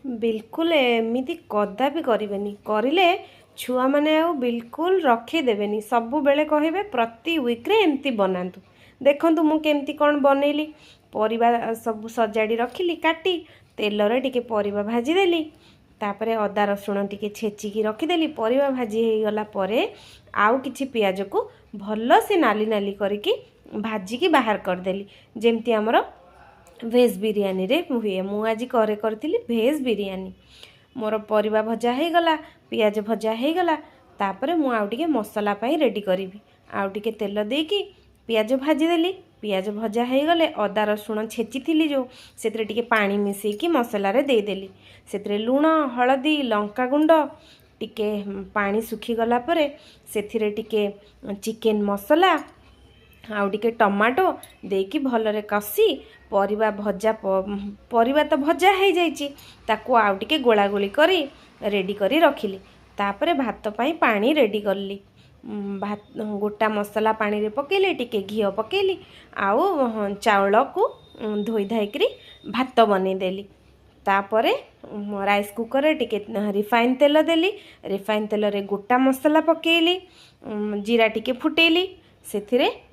बिल्कुल एमती कदापि करेनि करें छुआ मैंने आ बिल्कुल रखीदेवेनि सब बेले कहे प्रति वीक्रे एमती बनातु। देखु मुझे कौन बनैली परिबा सब सजाड़ी रखिली काटी तेलरे टिके परिबा भाजीदेली तापरे अदा रसुण टिके छेचिकी रखीदेली परिबा भाजी हो गला परे आउ किछि पियाज को भल से नाली नाली करके भाजिकी बाहर करदेली जेमती आमर भेज बिरियानी रे हुए मु आज करे करथिली भेज बिरियानी मोर परिबा भजा हो गला पियाज भजा हो गला तापरे मु आउ टिके मसला पाई रेडी करी आउ टिके तेल देकी पियाज भाजीदेली पियाज भजा हो गले अदा रसुण छेची जो से टिके पानी मिसेकी मसला रे देदेली से लुण हलदी लंका गुंड टिके पानी सुखी गला परे से टिके चिकेन मसला आउ टिके टमाटो देकी भलरे कसी परिबा भजा परिबा तो भजा हो जाइए ताकू आउ टिके गोला गोली करी रेडी करी रखिली तापरे भात पाई पानी रेडी करली भात गोटा मसला पानी रे पकेली टिके घी पकेली आउ चाउल को धोई धाइकरी भात बने देली तापरे राइस कुकर रे टिके रिफाइन तेल देली रिफाइन तेल रे गोटा मसला पकेली जीरा टिके फुटेली से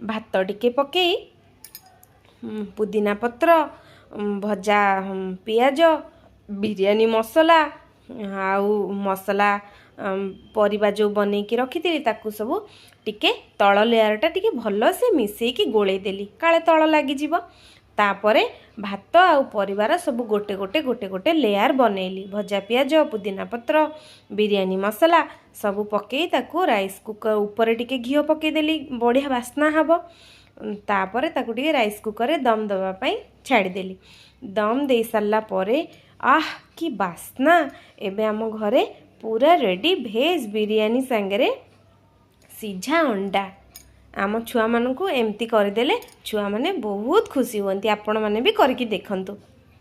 भात टिके पकई पुदीना पत्र भजा पियाज बिरयानी मसला आउ मसला परिबा जो बनैकी रखी ताकू सब टिके तल लेयरटा टिके भल से मिसेकी गोले देली काले तल लगी जीव तापरे भात आउ परिबार सब गोटे गोटे गोटे गोटे लेयर बनैली भजा पियाज पुदीना पत्र बिरयानी मसला सब पकई ताकू राइस कुकर ऊपर टिके घी पकई देली बढ़िया बास्ना हबो तापरे ताकू टिके राइस कुकर रे दम दबा पाई छाड़ी देली दम दे सारला परे आह की बास्ना एबे आम घरे पूरा रेडी भेज बिरियानी सांगरे सीझा अंडा आम छुआ मानू एमती करदेले छुआ माने बहुत खुशी होती आपण माने भी करके देखंतु।